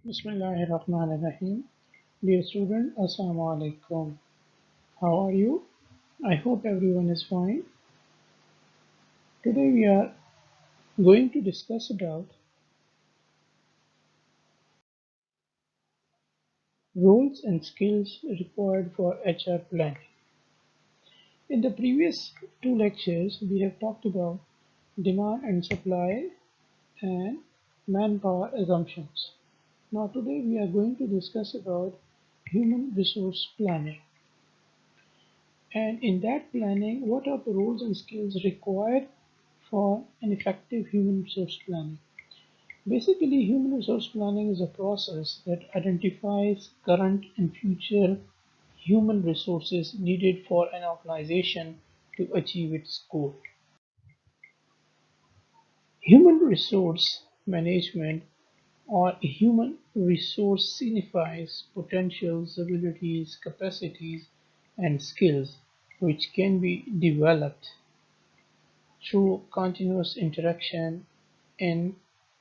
Bismillahirrahmanirrahim. Dear student, Assalamu alaikum. How are you? I hope everyone is fine. Today we are going to discuss about roles and skills required for HR planning. In the previous two lectures, we have talked about demand and supply and manpower assumptions. Now today we are going to discuss about human resource planning. And in that planning, what are the roles and skills required for an effective human resource planning? Basically, human resource planning is a process that identifies current and future human resources needed for an organization to achieve its goal. Human resource management or human resource signifies potentials, abilities, capacities, and skills which can be developed through continuous interaction in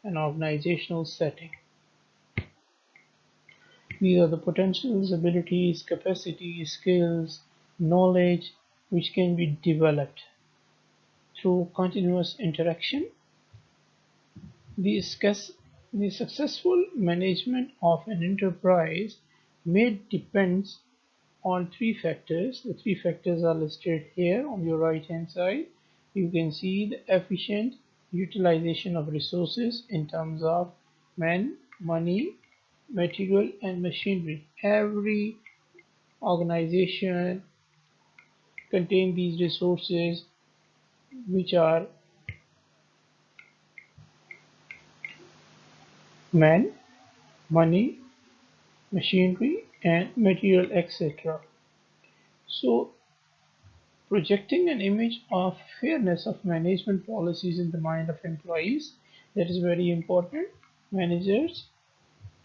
an organizational setting. These are the potentials, abilities, capacities, skills, knowledge which can be developed through continuous interaction. The, the successful management of an enterprise may depend on three factors. The three factors are listed here on your right hand side. You can see the efficient utilization of resources in terms of men, money, material and machinery. Every organization contains these resources which are men, money, machinery and material, etc. So projecting an image of fairness of management policies in the mind of employees, that is very important. Managers,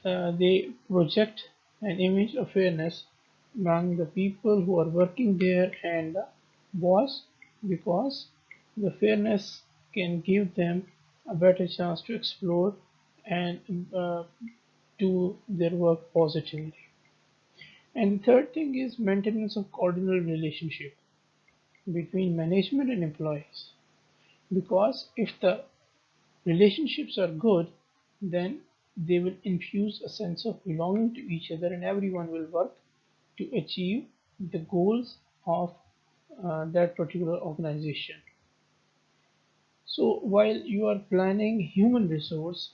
they project an image of fairness among the people who are working there and the boss, because the fairness can give them a better chance to explore and do their work positively. And the third thing is maintenance of cordial relationship between management and employees, because if the relationships are good, then they will infuse a sense of belonging to each other and everyone will work to achieve the goals of that particular organization. So while you are planning human resource,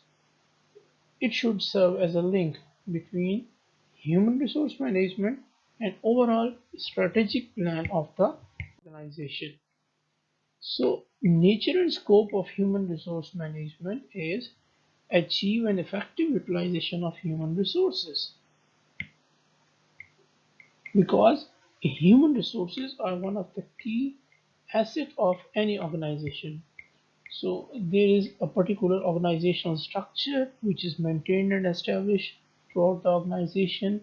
it should serve as a link between human resource management and overall strategic plan of the organization. So, nature and scope of human resource management is achieve an effective utilization of human resources, because human resources are one of the key assets of any organization. So, there is a particular organizational structure which is maintained and established throughout the organization.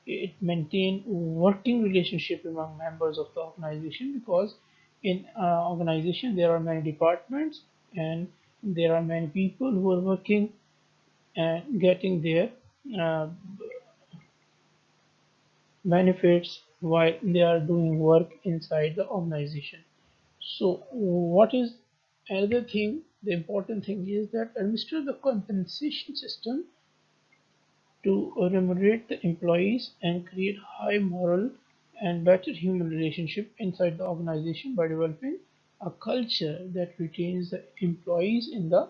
It maintain working relationship among members of the organization, because in organization there are many departments and there are many people who are working and getting their uh, benefits while they are doing work inside the organization. So what is another thing, the important thing is that administer the compensation system to remunerate the employees and create high moral and better human relationship inside the organization by developing a culture that retains the employees in the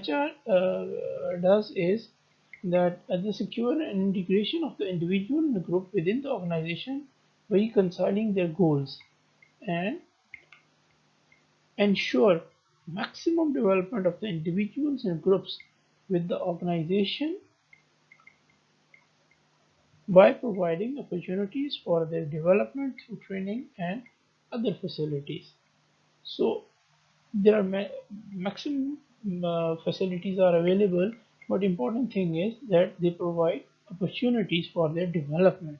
HR does is that they secure an integration of the individual and the group within the organization by reconciling their goals and ensure maximum development of the individuals and groups with the organization by providing opportunities for their development through training and other facilities. So there are maximum facilities are available, but important thing is that they provide opportunities for their development.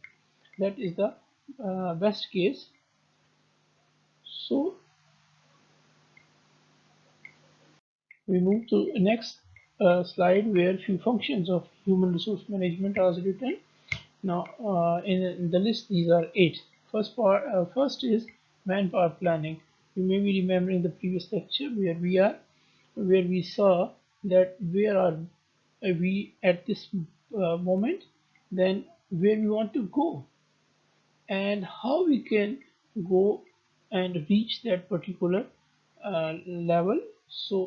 That is the best case. So we move to the next slide where few functions of human resource management are written. Now, in the list, these are eight. First is manpower planning. You may be remembering the previous lecture where we saw that where are we at this moment, then where we want to go, and how we can go and reach that particular level. So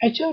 HR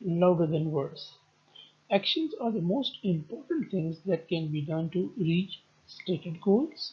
louder than words. Actions are the most important things that can be done to reach stated goals.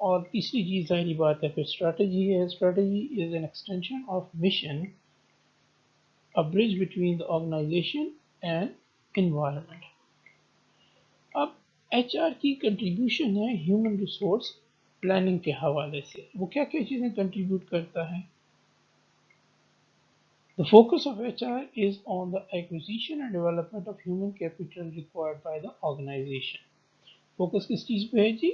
اور تیسری چیز ظاہری بات ہے پھر strategy ہے. Strategy is an extension of mission, a bridge between the organization and environment. اب H R کی کنٹریبیوشن ہے ہیومن ریسورس پلاننگ کے حوالے سے. وہ کیا کیا چیزیں کنٹریبیوٹ کرتا ہے؟ The focus of HR is on the acquisition and development of human capital required by the organization. Focus کس چیز پہ ہے جی؟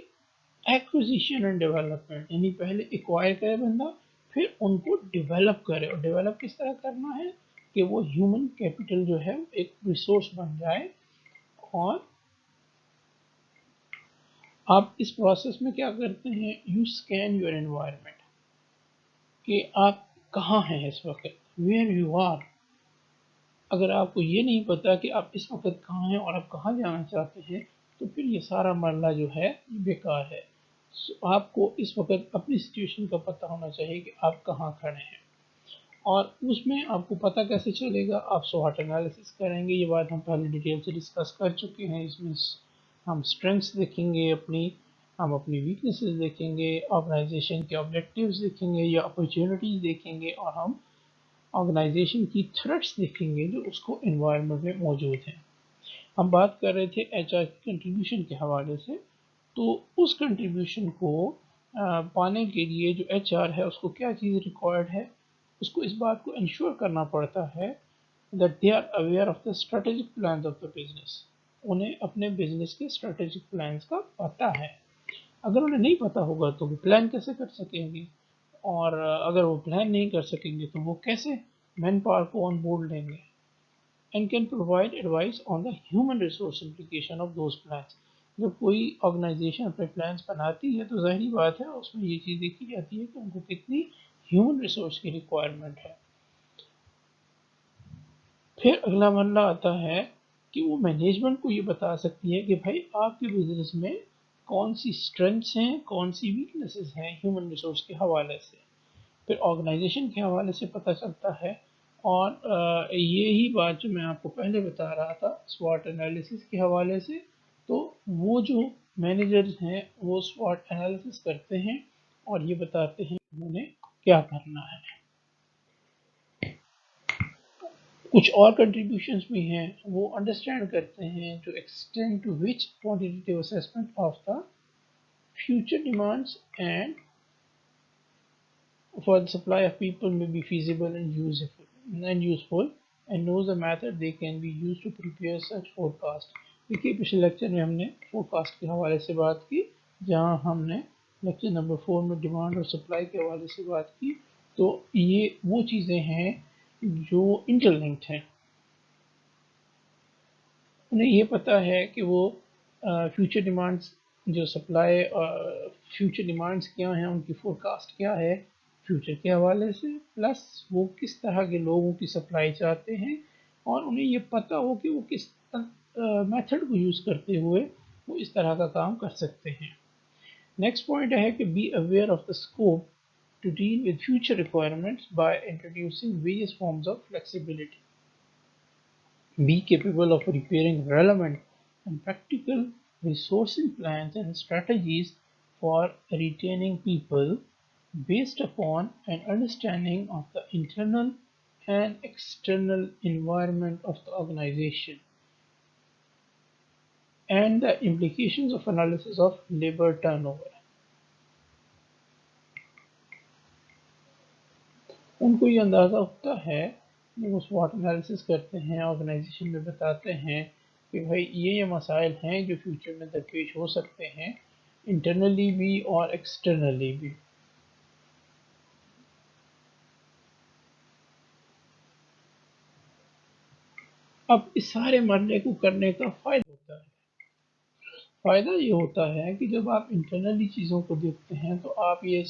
ایکوزیشن اینڈ ڈیولپمنٹ, یعنی پہلے ایکوائر کرے بندہ, پھر ان کو ڈیولپ کرے. اور ڈیولپ کس طرح کرنا ہے کہ وہ ہیومن کیپٹل جو ہے ایک ریسورس بن جائے. اور آپ اس پروسیس میں کیا کرتے ہیں؟ یو اسکین یور انوائرمنٹ, کہ آپ کہاں ہیں اس وقت, ویئر یو آر. اگر آپ کو یہ نہیں پتا کہ آپ اس وقت کہاں ہیں اور آپ کہاں جانا چاہتے ہیں تو پھر یہ سارا مرحلہ جو ہے بیکار ہے. آپ کو اس وقت اپنی سچویشن کا پتہ ہونا چاہیے کہ آپ کہاں کھڑے ہیں, اور اس میں آپ کو پتہ کیسے چلے گا؟ آپ سوٹ انالیسس کریں گے. یہ بات ہم پہلے ڈیٹیل سے ڈسکس کر چکے ہیں. اس میں ہم اسٹرینگس دیکھیں گے اپنی, ہم اپنی ویکنیسز دیکھیں گے, آرگنائزیشن کے آبجیکٹیوز دیکھیں گے یا اپرچونیٹیز دیکھیں گے, اور ہم آرگنائزیشن کی تھریٹس دیکھیں گے جو اس کو انوائرمنٹ میں موجود ہیں. ہم بات کر رہے تھے ایچ آر کی کنٹریبیوشن کے حوالے سے. تو اس کنٹریبیوشن کو پانے کے لیے جو ایچ آر ہے اس کو کیا چیز ریکوائرڈ ہے؟ اس کو اس بات کو انشور کرنا پڑتا ہے that they are aware of the strategic plans of the business. انہیں اپنے بزنس کے اسٹریٹجک پلانس کا پتہ ہے. اگر انہیں نہیں پتہ ہوگا تو وہ پلان کیسے کر سکیں گے؟ اور اگر وہ پلان نہیں کر سکیں گے تو وہ کیسے مین پاور کو آن بورڈ لیں گے؟ And can provide advice on the human resource implication of those plans. جب کوئی آرگنائزیشن اپنے پلانس بناتی ہے تو ظاہری بات ہے اس میں یہ چیز دیکھی جاتی ہے کہ ان کو کتنی ہیومن ریسورس کی ریکوائرمنٹ ہے. پھر اگلا مرحلہ آتا ہے کہ وہ مینجمنٹ کو یہ بتا سکتی ہے کہ بھائی آپ کے بزنس میں کون سی اسٹرینگس ہیں, کون سی ویکنیسز ہیں ہیومن ریسورس کے حوالے سے. پھر آرگنائزیشن کے حوالے سے پتہ چلتا ہے. اور یہی بات جو میں آپ کو پہلے بتا رہا تھا سواٹ انالیسس کے حوالے سے, تو وہ جو مینیجرز ہیں وہ سواٹ انالیسس کرتے ہیں اور یہ بتاتے ہیں کہ انہوں نے کیا کرنا ہے. کچھ اور کنٹریبیوشنز بھی ہیں, وہ انڈرسٹینڈ کرتے ہیں جو extend to which quantitative assessment of the future demands and for the supply of people may be feasible and useful and knows the method they can be used to prepare such forecast. دیکھیے پچھلے lecture میں ہم نے four cost کے حوالے سے بات کی, جہاں ہم نے لیکچر نمبر 4 میں ڈیمانڈ اور سپلائی کے حوالے سے بات کی. تو یہ وہ چیزیں ہیں جو انٹر لنکڈ ہیں. انہیں یہ پتہ ہے کہ وہ فیوچر ڈیمانڈس جو سپلائی فیوچر ڈیمانڈس کیا ہیں, ان کی فور کاسٹ کیا ہے فیوچر کے حوالے سے, پلس وہ کس طرح کے لوگوں کی سپلائی چاہتے ہیں, اور انہیں یہ پتہ ہو کہ وہ کس میتھڈ کو یوز کرتے ہوئے وہ اس طرح کا کام کر سکتے ہیں. نیکسٹ پوائنٹ ہے کہ be aware of the scope to deal with future requirements by introducing various forms of flexibility. Be capable of preparing relevant and practical resourcing plans and strategies for retaining people based upon an understanding of the internal and external environment of the organization and the implications of analysis of labor turnover. ان کو یہ اندازہ ہوتا ہے, وہ SWOT analysis کرتے ہیں, organization میں بتاتے ہیں کہ بھائی یہ مسائل ہیں جو فیوچر میں درپیش ہو سکتے ہیں, انٹرنلی بھی اور ایکسٹرنلی بھی. اب اس سارے مرحلے کو کرنے کا فائدہ ہوتا ہے. فائدہ یہ ہوتا ہے کہ جب آپ انٹرنلی چیزوں کو دیکھتے ہیں تو آپ یہ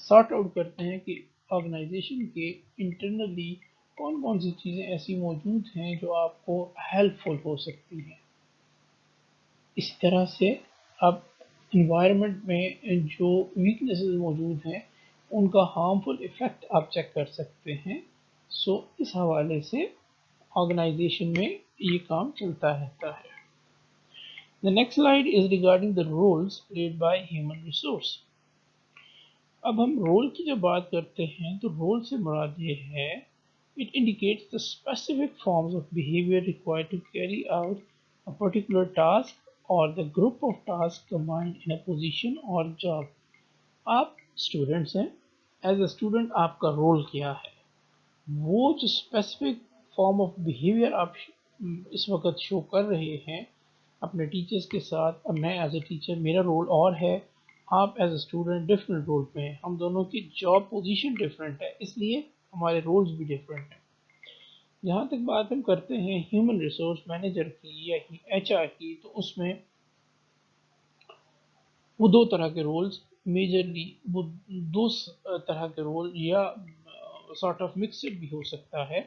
سارٹ آؤٹ کرتے ہیں کہ آرگنائزیشن کے انٹرنلی کون کون سی چیزیں ایسی موجود ہیں جو آپ کو ہیلپ فل ہو سکتی ہیں. اسی طرح سے آپ انوائرمنٹ میں جو ویکنیسز موجود ہیں ان کا ہارمفل ایفیکٹ آپ چیک کر سکتے ہیں. سو اس حوالے سے آرگنائزیشن میں یہ کام چلتا رہتا ہے. The next slide is regarding the roles played by human resource. اب ہم رول کی جب بات کرتے ہیں تو رول سے مراد یہ ہے it indicates the specific forms of behavior required to carry out a particular task or the group of tasks combined in a position or job. آپ اسٹوڈنٹس ہیں، ایز اے اسٹوڈنٹ آپ کا رول کیا ہے، وہ جو اسپیسیفک فارم آف بیہیویئر آپ اس وقت شو کر رہے ہیں اپنے ٹیچرس کے ساتھ، اور میں ایز اے ٹیچر میرا رول اور ہے، آپ as a student different role پہ ہیں، ہم دونوں کی جاب پوزیشن ڈفرینٹ ہے، اس لیے ہمارے رولز بھی ڈفرینٹ ہیں۔ جہاں تک بات ہم کرتے ہیں ہیومن ریسورس مینیجر کی یا ایچ آر کی، تو اس میں وہ دو طرح کے رولز میجرلی، وہ دو طرح کے رول یا سارٹ آف مکسڈ بھی ہو سکتا ہے۔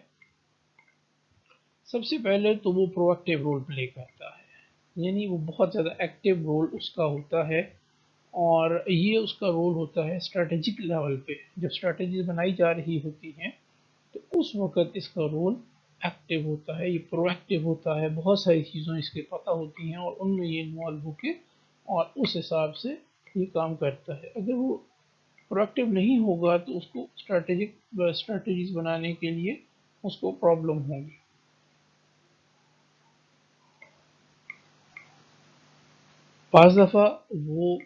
سب سے پہلے تو وہ پرو ایکٹیو رول پلے کرتا ہے، یعنی وہ بہت زیادہ ایکٹیو رول اس کا ہوتا ہے، اور یہ اس کا رول ہوتا ہے اسٹریٹجک لیول پہ، جب اسٹریٹجیز بنائی جا رہی ہوتی ہیں تو اس وقت اس کا رول ایکٹیو ہوتا ہے، یہ پرو ایکٹیو ہوتا ہے، بہت ساری چیزوں اس کے پتہ ہوتی ہیں اور ان میں یہ انوالو ہو کے اور اس حساب سے یہ کام کرتا ہے۔ اگر وہ پرو ایکٹیو نہیں ہوگا تو اس کو اسٹریٹجیز بنانے کے لیے اس کو پرابلم ہوگی۔ بعض دفعہ وہ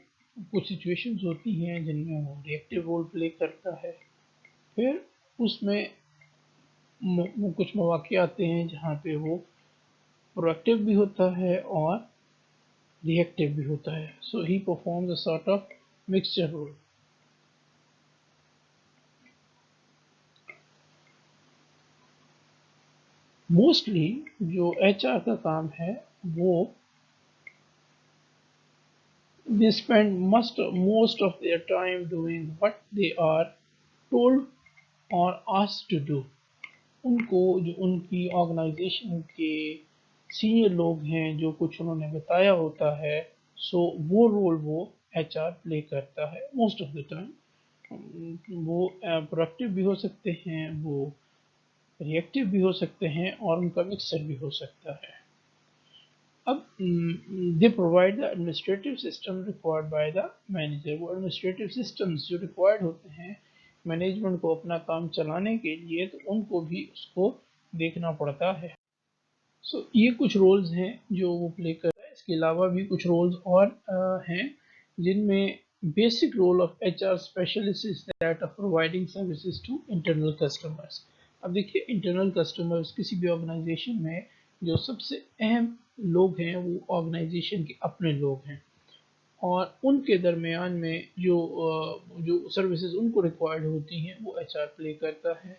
کچھ سچویشنز ہوتی ہیں جن میں وہ ری ایکٹیو رول پلے کرتا ہے، پھر اس میں کچھ مواقع آتے ہیں جہاں پہ وہ پرو ایکٹیو بھی ہوتا ہے اور ری ایکٹیو بھی ہوتا ہے، so he performs a sort of mixture role. Mostly جو ایچ آر کا کام ہے وہ they spend most of their time doing what they are told or asked to do. ان کو جو ان کی آرگنائزیشن کے سینئر لوگ ہیں جو کچھ انہوں نے بتایا ہوتا ہے، سو وہ رول وہ ایچ آر پلے کرتا ہے موسٹ آف دا ٹائم۔ وہ پروڈکٹیو بھی ہو سکتے ہیں، وہ ری ایکٹیو بھی ہو سکتے ہیں، اور ان کا مکسر بھی ہو سکتا ہے۔ اب they provide the administrative system required by the manager, وہ ایڈمنسٹریٹو سسٹمز جو ریکوائرڈ ہوتے ہیں مینجمنٹ کو اپنا کام چلانے کے لیے، تو ان کو بھی اس کو دیکھنا پڑتا ہے۔ سو یہ کچھ رولز ہیں جو وہ پلے کر رہا ہے، اس کے علاوہ بھی کچھ رولز اور ہیں جن میں basic role of H R specialist is that of providing services to internal customers. اب دیکھیے انٹرنل کسٹمرز کسی بھی آرگنائزیشن میں جو سب سے اہم لوگ ہیں وہ آرگنائزیشن کے اپنے لوگ ہیں، اور ان کے درمیان میں جو سروسز ان کو ریکوائرڈ ہوتی ہیں وہ ایچ آر پلے کرتا ہے۔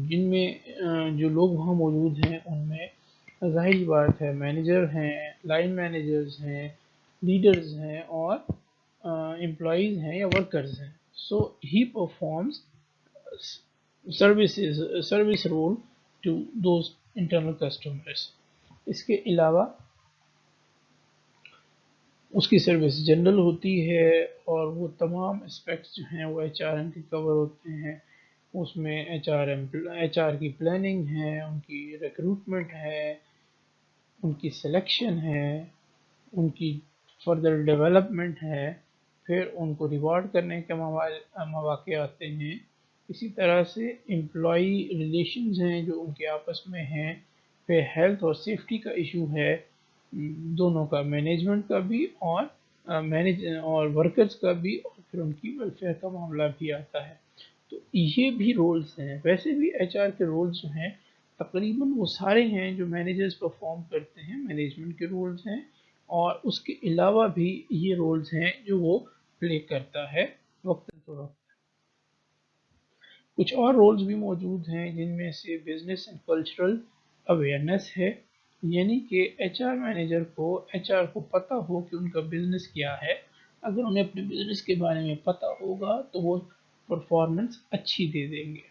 جن میں جو لوگ وہاں موجود ہیں ان میں ظاہری بات ہے مینیجر ہیں، لائن مینیجرز ہیں، لیڈرز ہیں، اور امپلائیز ہیں یا ورکرز ہیں۔ So he performs service role to those internal customers. اس کے علاوہ اس کی سروس جنرل ہوتی ہے، اور وہ تمام اسپیکٹس جو ہیں وہ ایچ آر ایم کے کور ہوتے ہیں۔ اس میں ایچ آر کی پلاننگ ہے، ان کی ریکروٹمنٹ ہے، ان کی سلیکشن ہے، ان کی فردر ڈیولپمنٹ ہے، پھر ان کو ریوارڈ کرنے کے مواقع آتے ہیں۔ اسی طرح سے امپلائی ریلیشنز ہیں جو ان کے آپس میں ہیں، پھر ہیلتھ اور سیفٹی کا ایشو ہے، دونوں کا، مینجمنٹ کا بھی اور ورکرز کا بھی، اور پھر ان کی ویلفیئر کا معاملہ بھی آتا ہے۔ تو یہ بھی رولز ہیں۔ ویسے بھی ایچ آر کے رولز جو ہیں تقریباً وہ سارے ہیں جو مینیجرز پرفارم کرتے ہیں، مینجمنٹ کے رولز ہیں، اور اس کے علاوہ بھی یہ رولز ہیں جو وہ پلے کرتا ہے وقتاً فوقتاً۔ کچھ اور رولز بھی موجود ہیں جن میں سے بزنس اینڈ کلچرل اویئرنیس ہے، یعنی کہ ایچ آر مینیجر کو ایچ آر کو پتہ ہو کہ ان کا بزنس کیا ہے۔ اگر انہیں اپنے بزنس کے بارے میں پتہ ہوگا تو وہ پرفارمنس اچھی دے دیں گے۔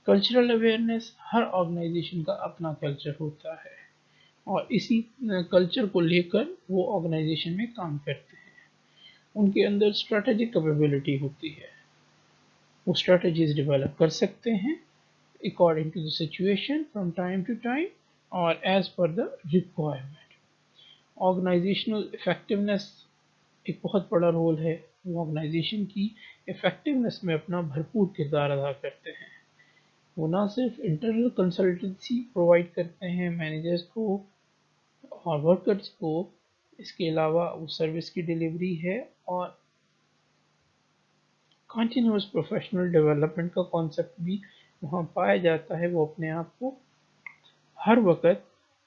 کلچرل اویئرنیس، ہر آرگنائزیشن کا اپنا کلچر ہوتا ہے، اور اسی کلچر کو لے کر وہ آرگنائزیشن میں کام کرتے ہیں۔ ان کے اندر اسٹریٹجک کیپیبلٹی ہوتی ہے، وہ اسٹریٹجیز ڈیولپ کر سکتے ہیں according to the situation from time to time اور as per the requirement. Organizational effectiveness ایک بہت بڑا رول ہے۔ وہ آرگنائزیشن کی افیکٹونیس میں اپنا بھرپور کردار ادا کرتے ہیں۔ وہ نہ صرف انٹرنل کنسلٹنسی پرووائڈ کرتے ہیں مینیجرز کو اور ورکرز کو، اس کے علاوہ وہ سروس کی ڈیلیوری ہے اور کنٹینیوس پروفیشنل ڈیولپمنٹ کا کانسیپٹ بھی وہاں پایا جاتا ہے۔ وہ اپنے آپ کو ہر وقت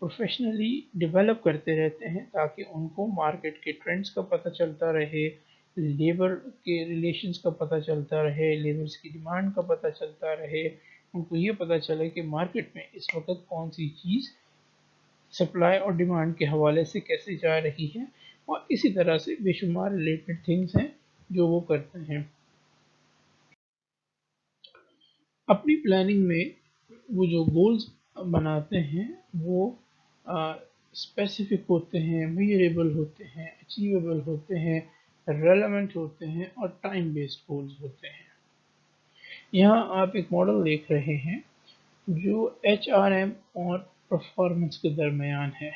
پروفیشنلی ڈیولپ کرتے رہتے ہیں تاکہ ان کو مارکیٹ کے ٹرینڈز کا پتہ چلتا رہے، لیبر کے ریلیشنز کا پتہ چلتا رہے، لیبرز کی ڈیمانڈ کا پتہ چلتا رہے، ان کو یہ پتہ چلے کہ مارکیٹ میں اس وقت کون سی چیز سپلائی اور ڈیمانڈ کے حوالے سے کیسے جا رہی ہے، اور اسی طرح سے بے شمار ریلیٹڈ تھنگز ہیں جو وہ کرتے ہیں۔ اپنی پلاننگ میں وہ جو گولز بناتے ہیں وہ اسپیسیفک ہوتے ہیں، میجریبل ہوتے ہیں، اچیویبل ہوتے ہیں، ریلیونٹ ہوتے ہیں اور ٹائم بیسڈ گولز ہوتے ہیں۔ یہاں آپ ایک ماڈل دیکھ رہے ہیں جو ایچ آر ایم اور پرفارمنس کے درمیان ہے۔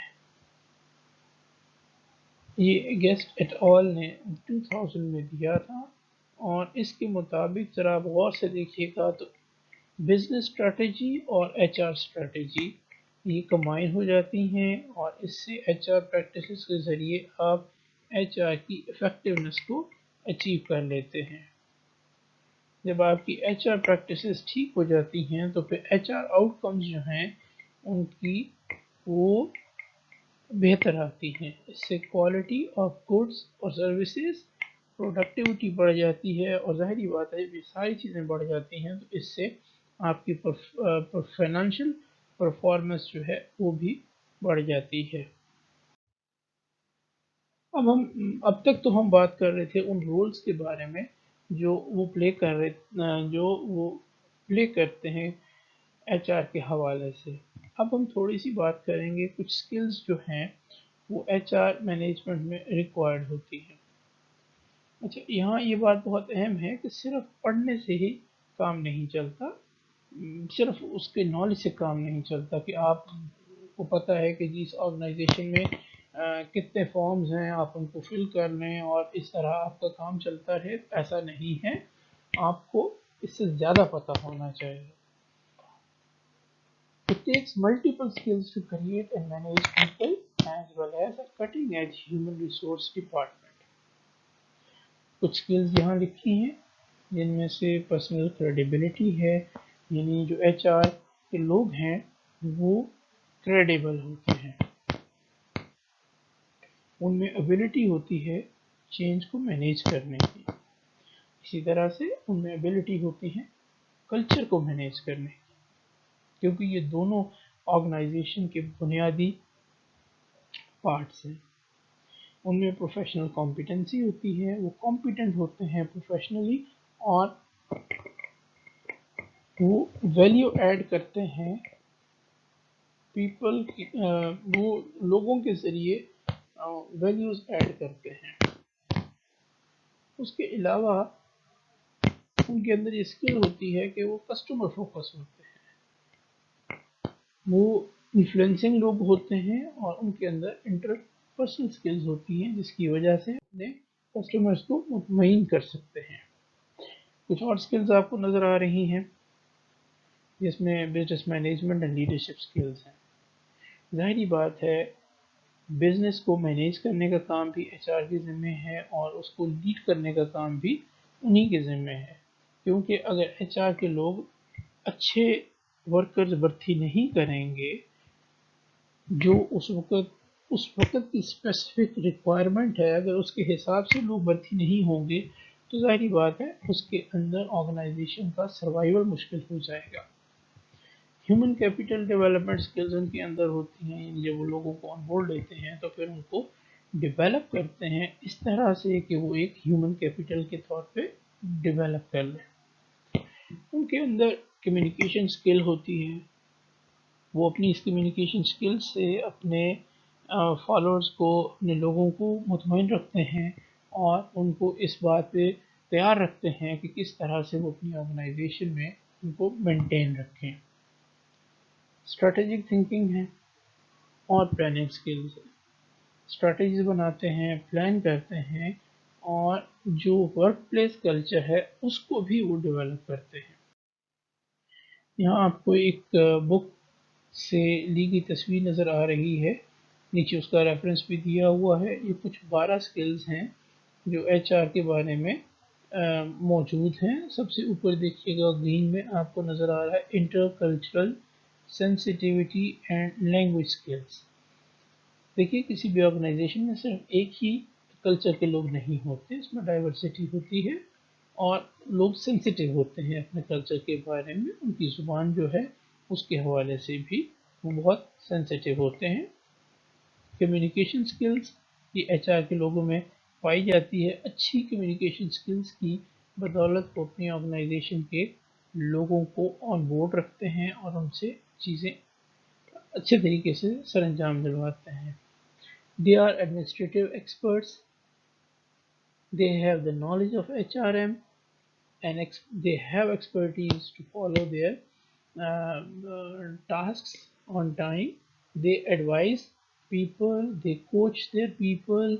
یہ گیسٹ ایٹ آل نے 2000 میں دیا تھا، اور اس کے مطابق ذرا آپ غور سے دیکھیے گا تو بزنس اسٹریٹجی اور ایچ آر اسٹریٹجی یہ کمبائن ہو جاتی ہیں، اور اس سے ایچ آر پریکٹسز کے ذریعے آپ ایچ آر کی افیکٹونیس کو اچیو کر لیتے ہیں۔ جب آپ کی ایچ آر پریکٹسز ٹھیک ہو جاتی ہیں تو پھر ایچ آر آؤٹ کمز جو ہیں ان کی وہ بہتر آتی ہیں۔ اس سے کوالٹی آف گڈس اور سروسز، پروڈکٹیوٹی بڑھ جاتی ہے، اور ظاہری بات ہے یہ ساری چیزیں بڑھ جاتی ہیں تو اس سے آپ کی فائنینشیل پرفارمنس جو ہے وہ بھی بڑھ جاتی ہے۔ اب تک تو ہم بات کر رہے تھے ان رولز کے بارے میں جو وہ پلے کرتے ہیں ایچ آر کے حوالے سے۔ اب ہم تھوڑی سی بات کریں گے کچھ سکلز جو ہیں وہ ایچ آر مینجمنٹ میں ریکوائرڈ ہوتی ہیں۔ اچھا، یہاں یہ بات بہت اہم ہے کہ صرف پڑھنے سے ہی کام نہیں چلتا، صرف اس کے نالج سے کام نہیں چلتا کہ آپ کو پتہ ہے کہ جس آرگنائزیشن میں کتنے فارمز ہیں آپ ان کو فل کر لیں اور اس طرح آپ کا کام چلتا رہے، ایسا نہیں ہے، آپ کو اس سے زیادہ پتہ ہونا چاہیے۔ It takes multiple skills to create and manage people as well as a cutting edge human resource department. کچھ سکلز یہاں لکھی ہیں جن میں سے پرسنل کریڈیبلٹی ہے، یعنی جو ایچ آر کے لوگ ہیں وہ کریڈیبل ہوتے ہیں، ان میں ایبلٹی ہوتی ہے چینج کو مینیج کرنے کی، اسی طرح سے ان میں ایبلٹی ہوتی ہے کلچر کو مینیج کرنے کی، کیونکہ یہ دونوں آرگنائزیشن کے بنیادی پارٹس ہیں۔ ان میں پروفیشنل کمپیٹنسی ہوتی ہے، وہ کمپیٹنٹ ہوتے ہیں پروفیشنلی، اور وہ ویلیو ایڈ کرتے ہیں وہ لوگوں کے ذریعے ویلیوز ایڈ کرتے ہیں۔ اس کے علاوہ ان کے اندر یہ اسکل ہوتی ہے کہ وہ کسٹمر فوکس ہوتے ہیں، وہ انفلوئنسنگ لوگ ہوتے ہیں، اور ان کے اندر انٹر پرسنل اسکلز ہوتی ہیں جس کی وجہ سے اپنے کسٹمرز کو مطمئن کر سکتے ہیں۔ کچھ اور اسکلز آپ کو نظر آ رہی ہیں جس میں business management and leadership skills ہیں۔ ظاہری بات ہے بزنس کو مینیج کرنے کا کام بھی ایچ آر کے ذمہ ہے، اور اس کو لیڈ کرنے کا کام بھی انہی کے ذمہ ہے، کیونکہ اگر ایچ آر کے لوگ اچھے ورکرز بھرتی نہیں کریں گے جو اس وقت کی اسپیسیفک ریکوائرمنٹ ہے، اگر اس کے حساب سے لوگ بھرتی نہیں ہوں گے تو ظاہری بات ہے اس کے اندر آرگنائزیشن کا سروائیول مشکل ہو جائے گا۔ ہیومن کیپٹل ڈیولپمنٹ سکلز ان کے اندر ہوتی ہیں، یعنی جب وہ لوگوں کو آن بورڈ لیتے ہیں تو پھر ان کو ڈیولپ کرتے ہیں اس طرح سے کہ وہ ایک ہیومن کیپٹل کے طور پہ ڈیولپ کر لیں۔ ان کے اندر کمیونیکیشن سکل ہوتی ہے، وہ اپنی اس کمیونیکیشن سکل سے اپنے فالوورز کو، اپنے لوگوں کو مطمئن رکھتے ہیں، اور ان کو اس بات پہ تیار رکھتے ہیں کہ کس طرح سے وہ اپنی آرگنائزیشن میں ان کو مینٹین رکھیں۔ اسٹریٹجک تھنکنگ ہے اور پلاننگ سکلز ہے۔ اسٹریٹجیز بناتے ہیں، پلان کرتے ہیں اور جو ورک پلیس کلچر ہے اس کو بھی وہ ڈیولپ کرتے ہیں. یہاں آپ کو ایک بک سے لی گئی تصویر نظر آ رہی ہے، نیچے اس کا ریفرنس بھی دیا ہوا ہے. یہ کچھ 12 سکلز ہیں جو ایچ آر کے بارے میں موجود ہیں. سب سے اوپر دیکھیے گا گرین میں آپ کو نظر آ رہا ہے intercultural sensitivity and language skills. دیکھیے کسی بھی آرگنائزیشن میں صرف ایک ہی کلچر کے لوگ نہیں ہوتے، اس میں ڈائیورسٹی ہوتی ہے اور لوگ سینسیٹیو ہوتے ہیں اپنے کلچر کے بارے میں. ان کی زبان جو ہے اس کے حوالے سے بھی وہ بہت سینسیٹیو ہوتے ہیں. کمیونیکیشن سکلز یہ ایچ آر کے لوگوں میں پائی جاتی ہے. اچھی کمیونیکیشن سکلز کی بدولت وہ اپنی آرگنائزیشن کے لوگوں کو آن بورڈ رکھتے ہیں اور ان سے چیزیں اچھے طریقے سے سر انجام دلواتے ہیں. They are administrative experts. They have the knowledge of HRM and they have expertise to follow their tasks on time. They advise people, they coach their people,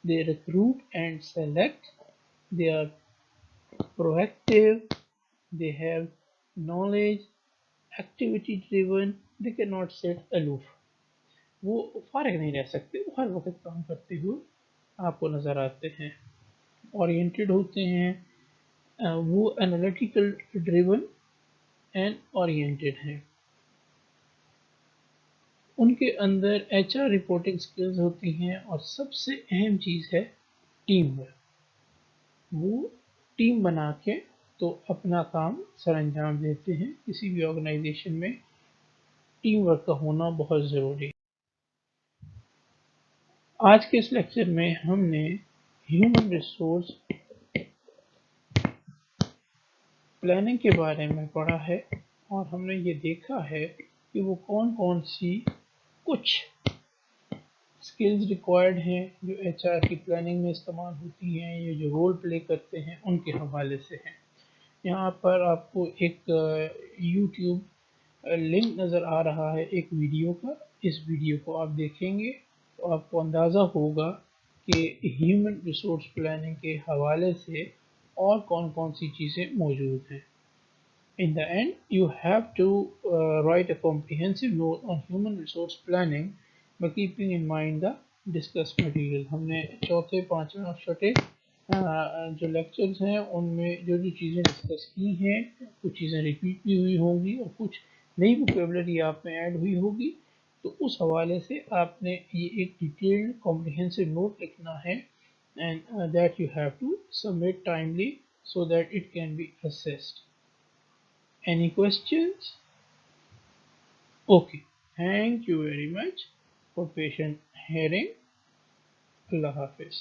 they recruit and select. They are proactive, they have knowledge, activity driven, they cannot sit aloof. وہ فارغ نہیں رہ سکتے، وہ ہر وقت کام کرتے ہوئے آپ کو نظر آتے ہیں. اورینٹیڈ ہوتے ہیں، وہ انالیٹیکل ڈریون اینڈ اورینٹیڈ ہیں. ان کے اندر ایچ آر رپورٹنگ سکلز ہوتی ہیں اور سب سے اہم چیز ہے ٹیم ورک. وہ ٹیم بنا کے تو اپنا کام سر انجام دیتے ہیں. کسی بھی آرگنائزیشن میں ٹیم ورک کا ہونا بہت ضروری ہے. آج کے اس لیکچر میں ہم نے ہیومن ریسورس پلاننگ کے بارے میں پڑھا ہے اور ہم نے یہ دیکھا ہے کہ وہ کون کون سی کچھ سکلز ریکوائرڈ ہیں جو ایچ آر کی پلاننگ میں استعمال ہوتی ہیں یا جو رول پلے کرتے ہیں ان کے حوالے سے ہیں. یہاں پر آپ کو ایک یوٹیوب لنک نظر آ رہا ہے ایک ویڈیو کا. اس ویڈیو کو آپ دیکھیں گے تو آپ کو اندازہ ہوگا کہ ہیومن ریسورس پلاننگ کے حوالے سے اور کون کون سی چیزیں موجود ہیں. In the end, you have to write a comprehensive note on human resource planning by keeping in mind the discussed material. ہم نے چوتھے، پانچویں اور چھٹے جو لیکچرز ہیں ان میں جو چیزیں ڈسکس کی ہیں کچھ چیزیں ریپیٹ بھی ہوئی ہوں گی اور کچھ نئی ووکیبلری آپ میں ایڈ ہوئی ہوگی. تو اس حوالے سے آپ نے یہ ایک ڈیٹیلڈ کمپریہنسو نوٹ لکھنا ہے and that you have to submit timely so that it can be assessed. Any questions? Okay. Thank you very much for patient hearing. Allah Hafiz.